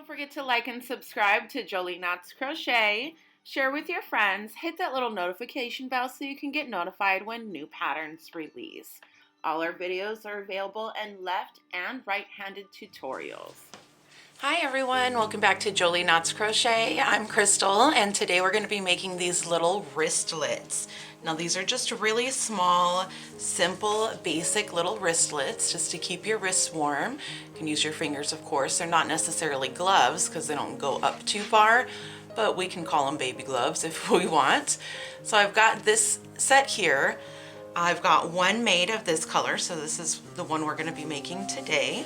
forget to like and subscribe to Jolie Knots Crochet. Share with your friends. Hit that little notification bell so you can get notified when new patterns release. All our videos are available in left and right-handed tutorials. Hi everyone, welcome back to Jolie Knots Crochet. I'm Crystal and today we're going to be making these little wristlets. Now these are just really small, simple, basic little wristlets just to keep your wrists warm. You can use your fingers, of course. They're not necessarily gloves because they don't go up too far, but we can call them baby gloves if we want. So I've got this set here. I've got one made of this color, so this is the one we're going to be making today.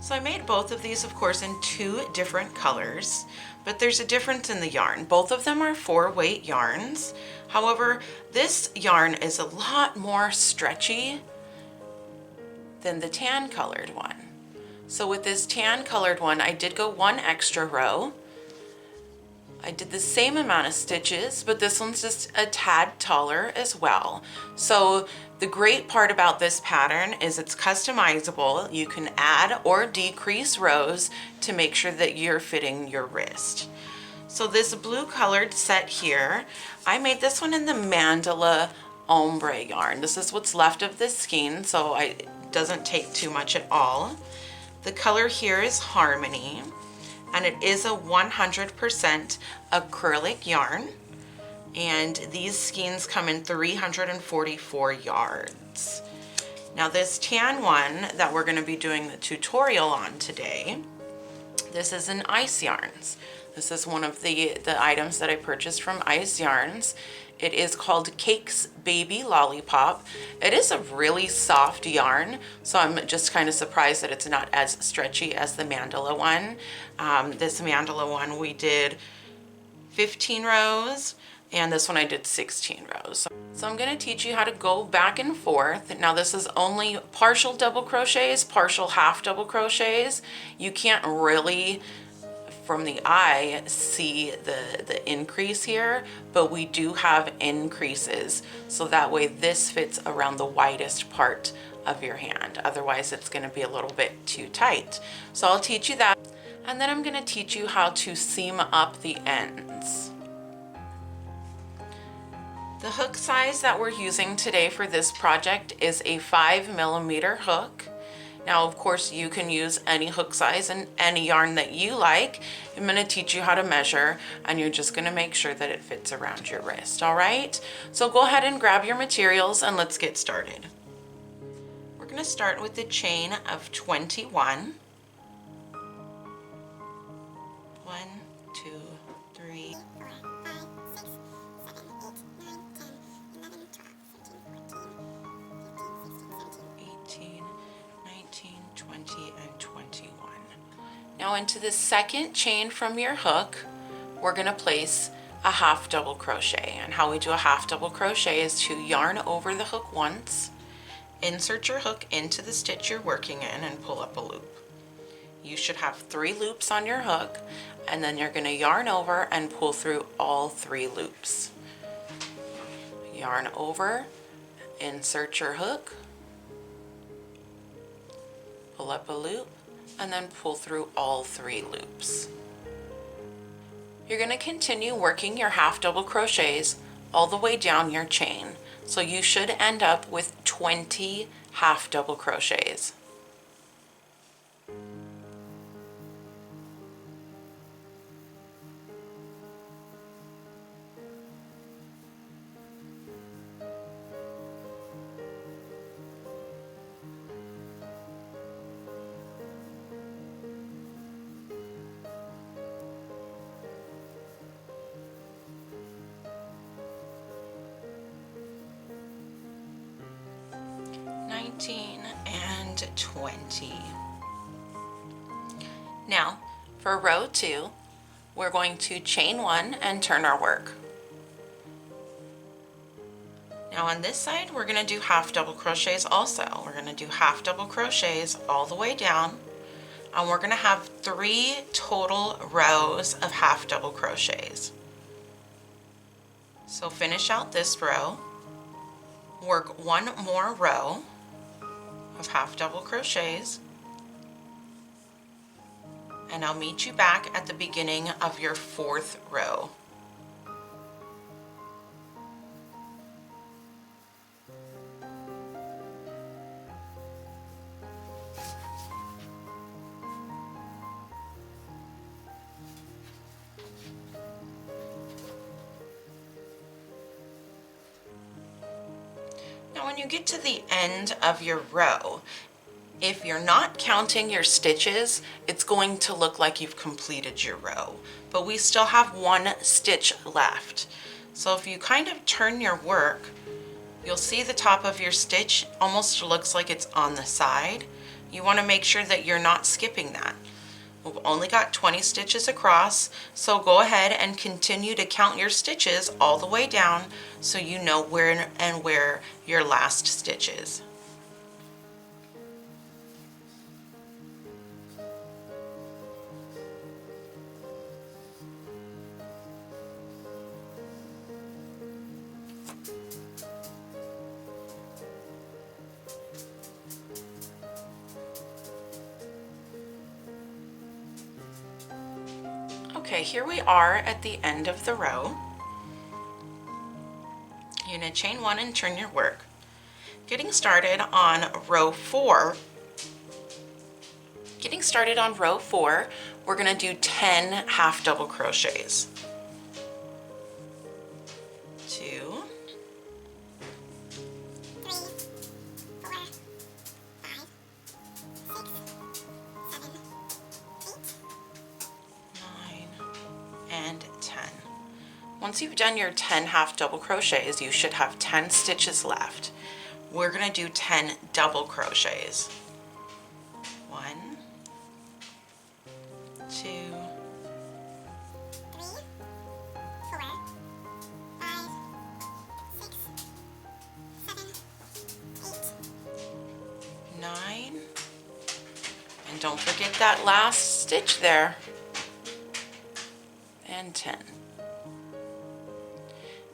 So I made both of these, of course, in two different colors, but there's a difference in the yarn. Both of them are 4-weight yarns. However, this yarn is a lot more stretchy than the tan colored one. So with this tan colored one, I did go one extra row. I did the same amount of stitches, but this one's just a tad taller as well. So the great part about this pattern is it's customizable. You can add or decrease rows to make sure that you're fitting your wrist. So this blue colored set here, I made this one in the mandala ombre yarn. This is what's left of the skein, so it doesn't take too much at all. The color here is Harmony, and it is a 100% acrylic yarn. And these skeins come in 344 yards. Now this tan one that we're going to be doing the tutorial on today, this is an Ice Yarns. This is one of the items that I purchased from Ice Yarns. It is called Cakes Baby Lollipop. It is a really soft yarn, so I'm just kind of surprised that it's not as stretchy as the mandala one. This mandala one we did 15 rows, and this one I did 16 rows. So I'm going to teach you how to go back and forth. Now this is only partial double crochets, partial half double crochets. You can't really from the eye see the increase here, but we do have increases, so that way this fits around the widest part of your hand. Otherwise it's going to be a little bit too tight. So I'll teach you that, and then I'm going to teach you how to seam up the ends. The hook size that we're using today for this project is a 5mm hook. Now, of course, you can use any hook size and any yarn that you like. I'm going to teach you how to measure, and you're just going to make sure that it fits around your wrist, all right? So go ahead and grab your materials and let's get started. We're going to start with the chain of 21. 1, 2, 3. 20 and 21. Now into the second chain from your hook, we're going to place a half double crochet. And how we do a half double crochet is to yarn over the hook once, insert your hook into the stitch you're working in, and pull up a loop. You should have 3 loops on your hook, and then you're going to yarn over and pull through all 3 loops. Yarn over, insert your hook, pull up a loop, and then pull through all 3 loops. You're going to continue working your half double crochets all the way down your chain. So you should end up with 20 half double crochets. And 20. Now for row 2, we're going to chain 1 and turn our work. Now on this side we're going to do half double crochets also. We're going to do half double crochets all the way down, and we're going to have 3 total rows of half double crochets. So finish out this row, work 1 more row of half double crochets, and I'll meet you back at the beginning of your 4th row. Now when you get to the end of your row, if you're not counting your stitches, it's going to look like you've completed your row, but we still have 1 stitch left. So if you kind of turn your work, you'll see the top of your stitch almost looks like it's on the side. You want to make sure that you're not skipping that. We've only got 20 stitches across, so go ahead and continue to count your stitches all the way down so you know where and where your last stitch is. Okay, here we are at the end of the row. You're going to chain 1 and turn your work. Getting started on row 4, we're going to do 10 half double crochets. 2, 9, and 10. Once you've done your 10 half double crochets, you should have 10 stitches left. We're going to do 10 double crochets. 1, 2, 9, and don't forget that last stitch there, and 10.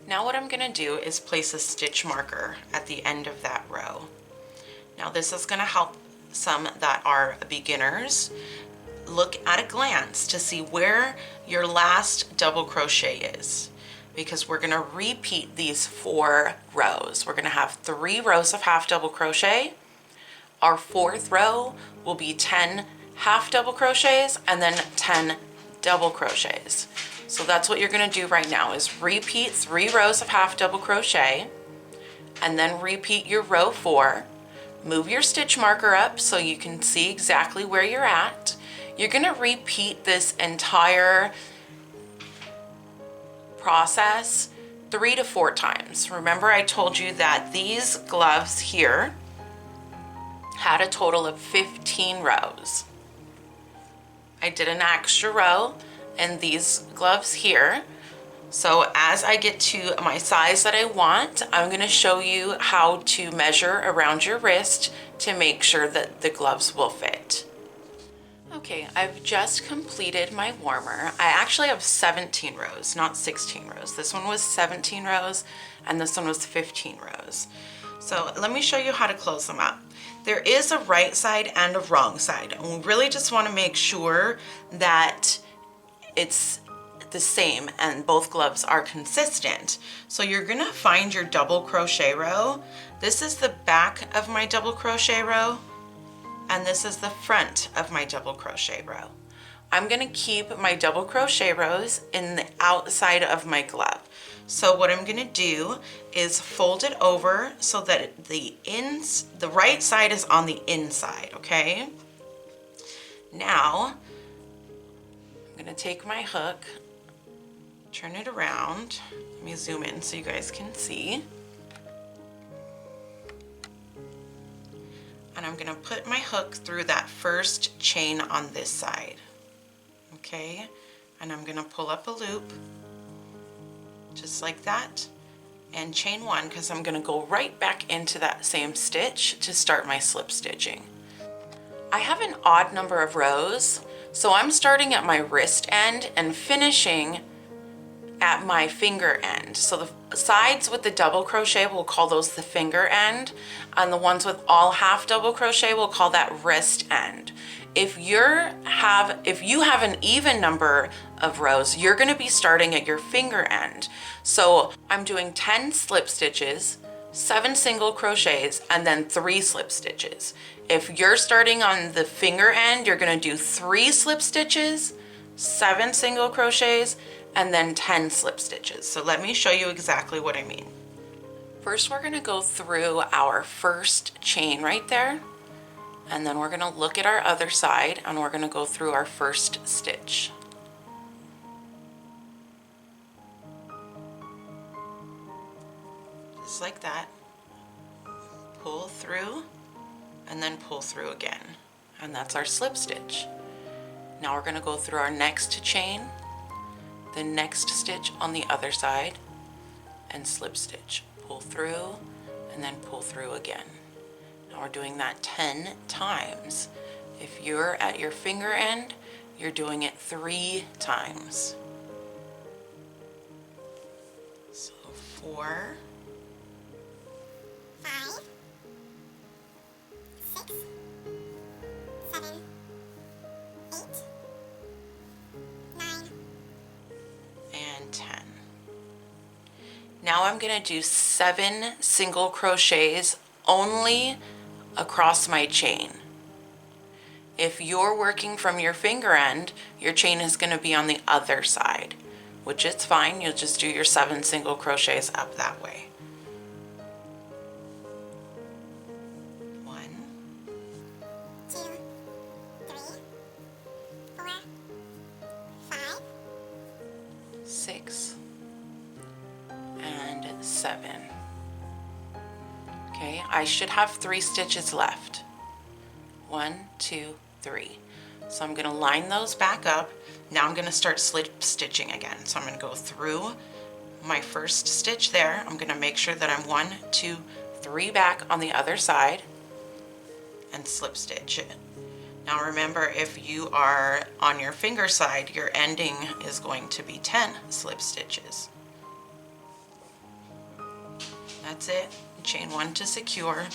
Now what I'm going to do is place a stitch marker at the end of that row. Now this is going to help some that are beginners look at a glance to see where your last double crochet is, because we're going to repeat these 4 rows. We're going to have 3 rows of half double crochet. Our 4th row will be 10 half double crochets and then 10 double crochets. So that's what you're going to do right now, is repeat 3 rows of half double crochet and then repeat your row 4. Move your stitch marker up so you can see exactly where you're at. You're going to repeat this entire process 3 to 4 times. Remember, I told you that these gloves here had a total of 15 rows. I did an extra row in these gloves here. So as I get to my size that I want, I'm going to show you how to measure around your wrist to make sure that the gloves will fit. Okay, I've just completed my warmer. I actually have 17 rows, not 16 rows. This one was 17 rows and this one was 15 rows. So let me show you how to close them up. There is a right side and a wrong side, and we really just want to make sure that it's the same and both gloves are consistent. So you're gonna find your double crochet row. This is the back of my double crochet row, and this is the front of my double crochet row. I'm gonna keep my double crochet rows in the outside of my glove. So what I'm gonna do is fold it over so that the right side is on the inside, okay? Now, I'm gonna take my hook, turn it around. Let me zoom in so you guys can see. And I'm gonna put my hook through that first chain on this side, okay? And I'm gonna pull up a loop, just like that, and chain 1, because I'm gonna go right back into that same stitch to start my slip stitching. I have an odd number of rows, so I'm starting at my wrist end and finishing at my finger end. So the sides with the double crochet, we'll call those the finger end, and the ones with all half double crochet, we'll call that wrist end. If you have an even number of rows, you're going to be starting at your finger end. So I'm doing 10 slip stitches, 7 single crochets, and then 3 slip stitches. If you're starting on the finger end, you're going to do 3 slip stitches, 7 single crochets, and then 10 slip stitches. So let me show you exactly what I mean. First, we're going to go through our first chain right there. And then we're going to look at our other side and we're going to go through our first stitch. Just like that. Pull through and then pull through again. And that's our slip stitch. Now we're going to go through our next chain, the next stitch on the other side, and slip stitch. Pull through and then pull through again. Now we're doing that 10 times. If you're at your finger end, you're doing it 3 times. So 4, 5, 6, 7, 8, 9, and 10. Now I'm going to do 7 single crochets only across my chain. If you're working from your finger end, your chain is going to be on the other side, which is fine. You'll just do your 7 single crochets up that way. 1, 2, 3, 4, 5, 6, and 7. Okay, I should have 3 stitches left. 1, 2, 3. So I'm going to line those back up. Now I'm going to start slip stitching again. So I'm going to go through my first stitch there. I'm going to make sure that I'm 1, 2, 3 back on the other side and slip stitch it. Now remember, if you are on your finger side, your ending is going to be 10 slip stitches. That's it. Chain 1 to secure.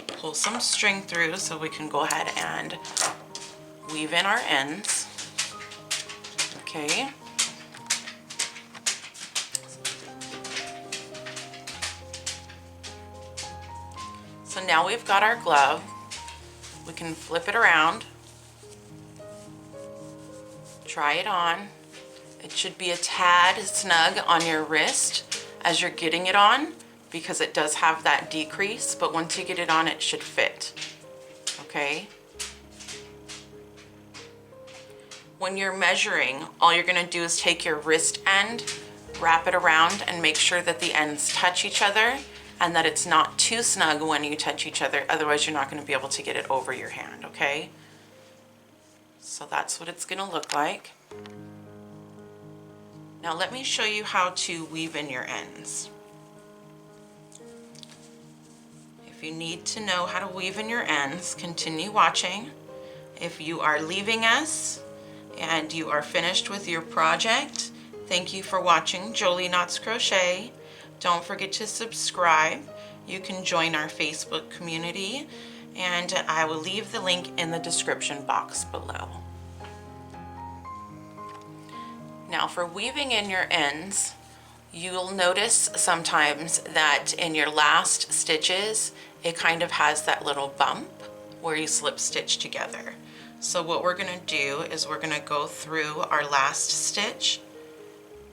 Pull some string through so we can go ahead and weave in our ends. Okay. So now we've got our glove. We can flip it around. Try it on. It should be a tad snug on your wrist as you're getting it on, because it does have that decrease, but once you get it on, it should fit. Okay? When you're measuring, all you're gonna do is take your wrist end, wrap it around, and make sure that the ends touch each other and that it's not too snug when you touch each other. Otherwise, you're not gonna be able to get it over your hand, okay? So that's what it's gonna look like. Now let me show you how to weave in your ends. If you need to know how to weave in your ends, continue watching. If you are leaving us and you are finished with your project, thank you for watching Jolie Knots Crochet. Don't forget to subscribe. You can join our Facebook community, and I will leave the link in the description box below. Now for weaving in your ends, you'll notice sometimes that in your last stitches, it kind of has that little bump where you slip stitch together. So what we're gonna do is we're gonna go through our last stitch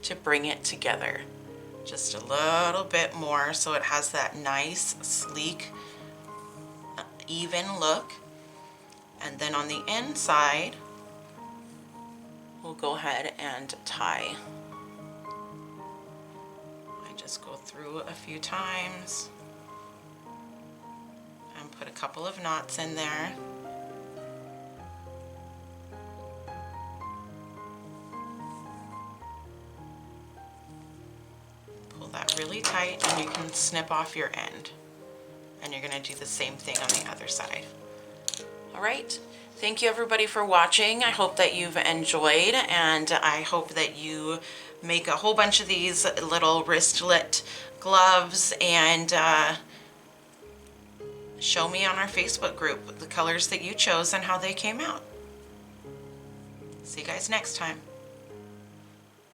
to bring it together just a little bit more so it has that nice, sleek, even look. And then on the inside, we'll go ahead and tie. I just go through a few times and put a couple of knots in there. Pull that really tight and you can snip off your end. And you're gonna do the same thing on the other side. All right, thank you everybody for watching. I hope that you've enjoyed, and I hope that you make a whole bunch of these little wristlet gloves and show me on our Facebook group the colors that you chose and how they came out. See you guys next time.